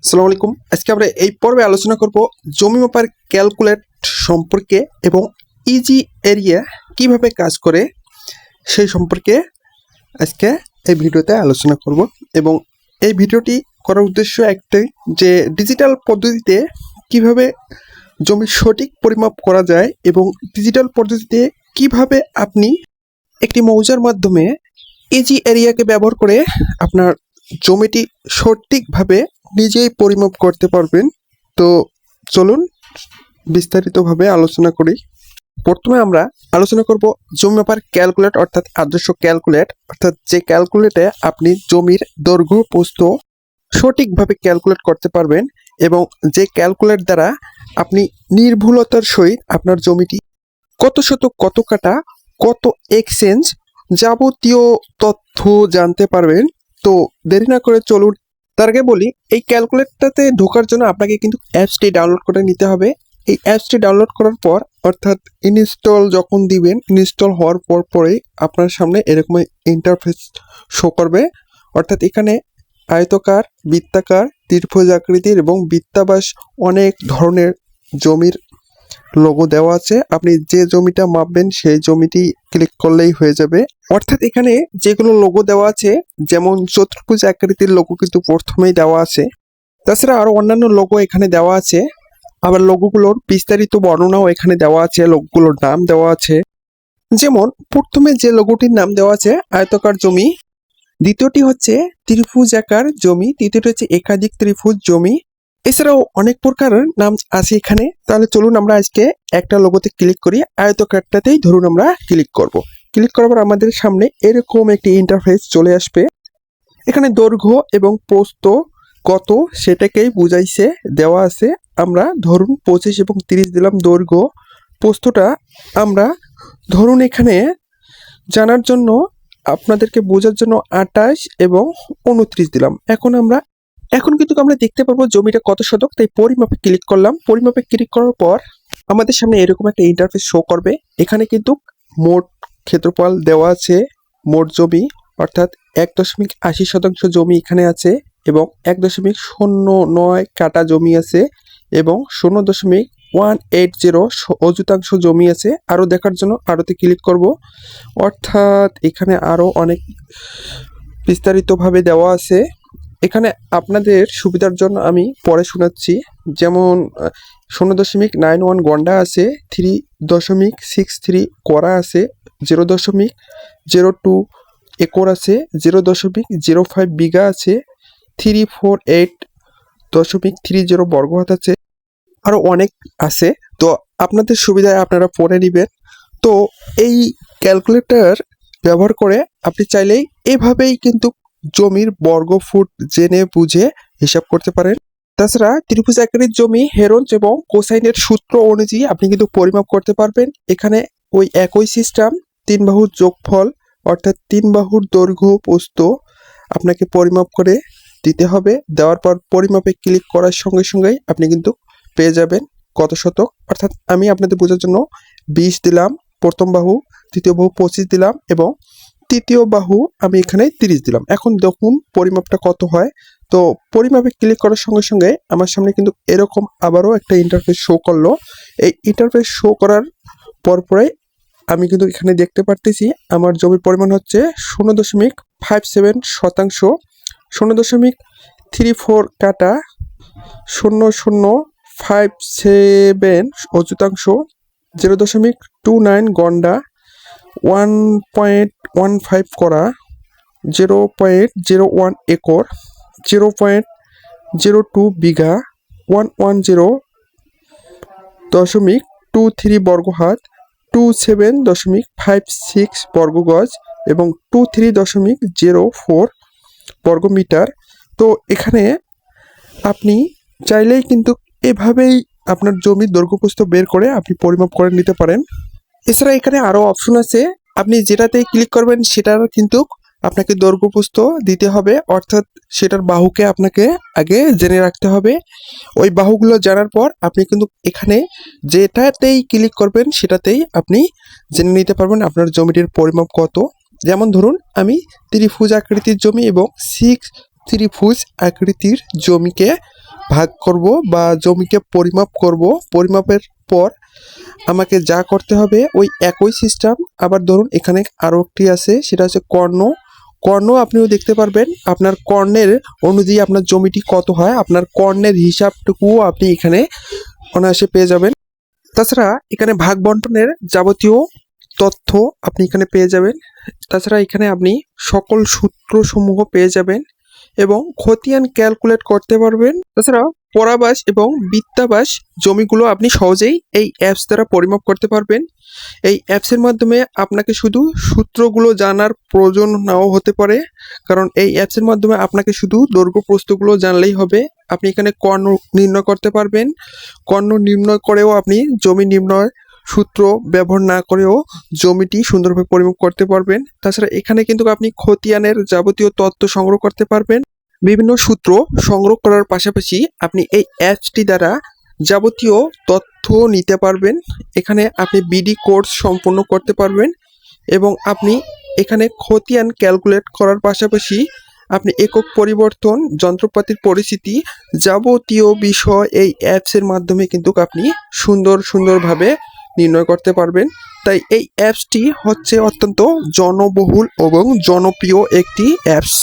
আসসালামু আলাইকুম। আজকে আমরা এই পর্বে আলোচনা করব জমি মাপার ক্যালকুলেট সম্পর্কে এবং ইজি এরিয়া কিভাবে কাজ করে সেই সম্পর্কে আজকে এই ভিডিওতে আলোচনা করব। এবং এই ভিডিওটি করার উদ্দেশ্য একটাই, যে ডিজিটাল পদ্ধতিতে কিভাবে জমির সঠিক পরিমাপ করা যায় এবং ডিজিটাল পদ্ধতিতে কিভাবে আপনি একটি মৌজার মাধ্যমে ইজি এরিয়াকে ব্যবহার করে আপনার জমিটি সঠিকভাবে নিজেই পরিমাপ করতে পারবেন। তো চলুন বিস্তারিতভাবে আলোচনা করি। প্রথমে আমরা আলোচনা করব জমি মাপার ক্যালকুলেট অর্থাৎ আদর্শ ক্যালকুলেট, অর্থাৎ যে ক্যালকুলেটে আপনি জমির দৈর্ঘ্য প্রস্থ সঠিকভাবে ক্যালকুলেট করতে পারবেন এবং যে ক্যালকুলেট দ্বারা আপনি নির্ভুলতার সহিত আপনার জমিটি কত শতক কত কাটা কত এক্সচেঞ্জ যাবতীয় তথ্য জানতে পারবেন। তো দেরি না করে চলুন। তার আগে বলি, এই ক্যালকুলেটরটাতে ঢোকার জন্য আপনাকে কিন্তু অ্যাপসটি ডাউনলোড করে নিতে হবে। এই অ্যাপসটি ডাউনলোড করার পর অর্থাৎ ইনস্টল যখন দিবেন, ইনস্টল হওয়ার পরেই আপনার সামনে এরকম ইন্টারফেস শো করবে। অর্থাৎ এখানে আয়তকার, বৃত্তাকার, ত্রিভুজ আকৃতির এবং বৃত্তাবাস অনেক ধরনের জমির লোগো দেওয়া আছে। আপনি যে জমিটা মাপবেন সেই জমিটি ক্লিক করলেই হয়ে যাবে। অর্থাৎ এখানে যেগুলো লোগো দেওয়া আছে, যেমন চতুর্ভুজ আকৃতির লোগো কিন্তু প্রথমেই দেওয়া আছে। তাছাড়া আরো অন্যান্য লোগো এখানে দেওয়া আছে। আবার লোগোগুলোর বিস্তারিত বর্ণনাও এখানে দেওয়া আছে, লোগোগুলোর নাম দেওয়া আছে। যেমন প্রথমে যে লোগোটির নাম দেওয়া আছে আয়তকার জমি, দ্বিতীয়টি হচ্ছে ত্রিভুজাকার জমি, তৃতীয়টি হচ্ছে একাধিক ত্রিভুজ জমি। এছাড়াও অনেক প্রকারের নাম আছে এখানে। তাহলে চলুন আমরা আজকে একটা লোগোতে ক্লিক করি। আয়তকারটাতেই ধরুন আমরা ক্লিক করব। ক্লিক করার পর আমাদের সামনে এরকম একটি ইন্টারফেস চলে আসবে। এখানে দৈর্ঘ্য এবং প্রস্থ কত সেটাকেই বুঝাইছে দেওয়া আছে। আমরা ধরুন 25 এবং 30 দিলাম দৈর্ঘ্য। প্রস্থটা আমরা ধরুন এখানে জানার জন্য, আপনাদেরকে বোঝার জন্য 28 এবং 29 দিলাম। এখন কিন্তু আমরা দেখতে পারবো জমিটা কত শতক। তাই পরিমাপে ক্লিক করলাম। পরিমাপে ক্লিক করার পর আমাদের সামনে এরকম একটা ইন্টারফেস শো করবে। এখানে কিন্তু মোট ক্ষেত্রফল দেওয়া আছে, মোট জমি অর্থাৎ 1.80 জমি এখানে আছে এবং 1.09 কাটা জমি আছে এবং 0.180 অযুতাংশ জমি আছে। আরও দেখার জন্য আরোতে ক্লিক করব। অর্থাৎ এখানে আরও অনেক বিস্তারিতভাবে দেওয়া আছে। এখানে আপনাদের সুবিধার জন্য আমি পরে শোনাচ্ছি। যেমন 0.91 গন্ডা আছে, 3.63 করা আছে, 0.02 একর আছে, 0.05 বিঘা আছে, 348.30 বর্গ হাত আছে, আরও অনেক আছে। তো আপনাদের সুবিধায় আপনারা পড়ে নেবেন। তো এই ক্যালকুলেটর ব্যবহার করে আপনি চাইলেই এভাবেই কিন্তু জমির বর্গ ফুট জেনে বুঝে হিসাব করতে পারেন। তাছাড়া ত্রিভুজ আকৃতির জমি হেরঞ্জ এবং কোসাইনের সূত্র অনুযায়ী আপনি কিন্তু পরিমাপ করতে পারবেন। এখানে ওই একই সিস্টেম, 3 বাহুর যোগফল অর্থাৎ 3 বাহুর দৈর্ঘ্য প্রস্থ আপনাকে পরিমাপ করে দিতে হবে। দেওয়ার পর পরিমাপে ক্লিক করার সঙ্গে সঙ্গেই আপনি কিন্তু পেয়ে যাবেন কত শতক। অর্থাৎ আমি আপনাদের বোঝার জন্য 20 দিলাম প্রথম বাহু, দ্বিতীয় বাহু 25 দিলাম এবং তৃতীয় বাহু আমি এখানে 30 দিলাম। এখন দেখুন পরিমাপটা কত হয়। তো পরিমাপে ক্লিক করার সঙ্গে সঙ্গে আমার সামনে কিন্তু এরকম আবারও একটা ইন্টারফেস শো করলো। এই ইন্টারফেস শো করার পরে আমি কিন্তু এখানে দেখতে পারতেছি আমার জমির পরিমাণ হচ্ছে 0.57 শতাংশ, 0.34 কাটা, 0.57 অযুতাংশ, 0.29 গন্ডা, 1.15 করা, 0.01 একর, 0.02 বিঘা, 110.23 বর্গ হাত, 27.56 বর্গ গজ এবং 23.04 বর্গ মিটার। তো এখানে আপনি চাইলেই কিন্তু এভাবেই আপনার জমির দৈর্ঘ্যপ্রস্থ বের করে আপনি পরিমাপ করে নিতে পারেন। এছাড়া এখানে আরও অপশন আছে, আপনি যেটাতেই ক্লিক করবেন সেটার কিন্তু আপনাকে দৈর্ঘ্যপ্রস্থ দিতে হবে। অর্থাৎ সেটার বাহুকে আপনাকে আগে জেনে রাখতে হবে। ওই বাহুগুলো জানার পর আপনি কিন্তু এখানে যেটাতেই ক্লিক করবেন সেটাতেই আপনি জেনে নিতে পারবেন আপনার জমিটির পরিমাপ কত। যেমন ধরুন আমি ত্রিভুজ আকৃতির জমি এবং 6 ত্রিভুজ আকৃতির জমিকে ভাগ করব বা জমিকে পরিমাপ করব। পরিমাপের পর আমাকে যা করতে হবে ওই একই সিস্টেম। আবার ধরুন এখানে আরও একটি আছে, সেটা হচ্ছে কর্ণ। কর্ণ আপনিও দেখতে পারবেন, আপনার কর্ণের অনুযায়ী আপনার জমিটি কত হয়, আপনার কর্ণের হিসাবটুকুও আপনি এখানে অনায়াসে পেয়ে যাবেন। তাছাড়া এখানে ভাগ বন্টনের যাবতীয় তথ্য আপনি এখানে পেয়ে যাবেন। তাছাড়া এখানে আপনি সকল সূত্রসমূহ পেয়ে যাবেন এবং খতিয়ান ক্যালকুলেট করতে পারবেন। তাছাড়া পরাবাস এবং বৃত্তাবাস জমিগুলো আপনি সহজেই এই অ্যাপস দ্বারা পরিমাপ করতে পারবেন। এই অ্যাপসের মাধ্যমে আপনাকে শুধু সূত্রগুলো জানার প্রয়োজন নাও হতে পারে, কারণ এই অ্যাপসের মাধ্যমে আপনাকে শুধু দৈর্ঘ্য প্রস্থগুলো জানলেই হবে। আপনি এখানে কর্ণ নির্ণয় করতে পারবেন। কর্ণ নির্ণয় করেও আপনি জমি নির্ণয় সূত্র ব্যবহার না করেও জমিটি সুন্দরভাবে পরিমাপ করতে পারবেন। তাছাড়া এখানে কিন্তু আপনি খতিয়ানের যাবতীয় তথ্য সংগ্রহ করতে পারবেন। বিভিন্ন সূত্র সংগ্রহ করার পাশাপাশি আপনি এই অ্যাপসটি দ্বারা যাবতীয় তথ্য নিতে পারবেন। এখানে আপনি বিডি কোর্স সম্পূর্ণ করতে পারবেন এবং আপনি এখানে খতিয়ান ক্যালকুলেট করার পাশাপাশি আপনি একক পরিবর্তন, যন্ত্রপাতির পরিস্থিতি, যাবতীয় বিষয় এই অ্যাপসের মাধ্যমে কিন্তু আপনি সুন্দরভাবে নির্ণয় করতে পারবেন। তাই এই অ্যাপসটি হচ্ছে অত্যন্ত জনবহুল এবং জনপ্রিয় একটি অ্যাপস।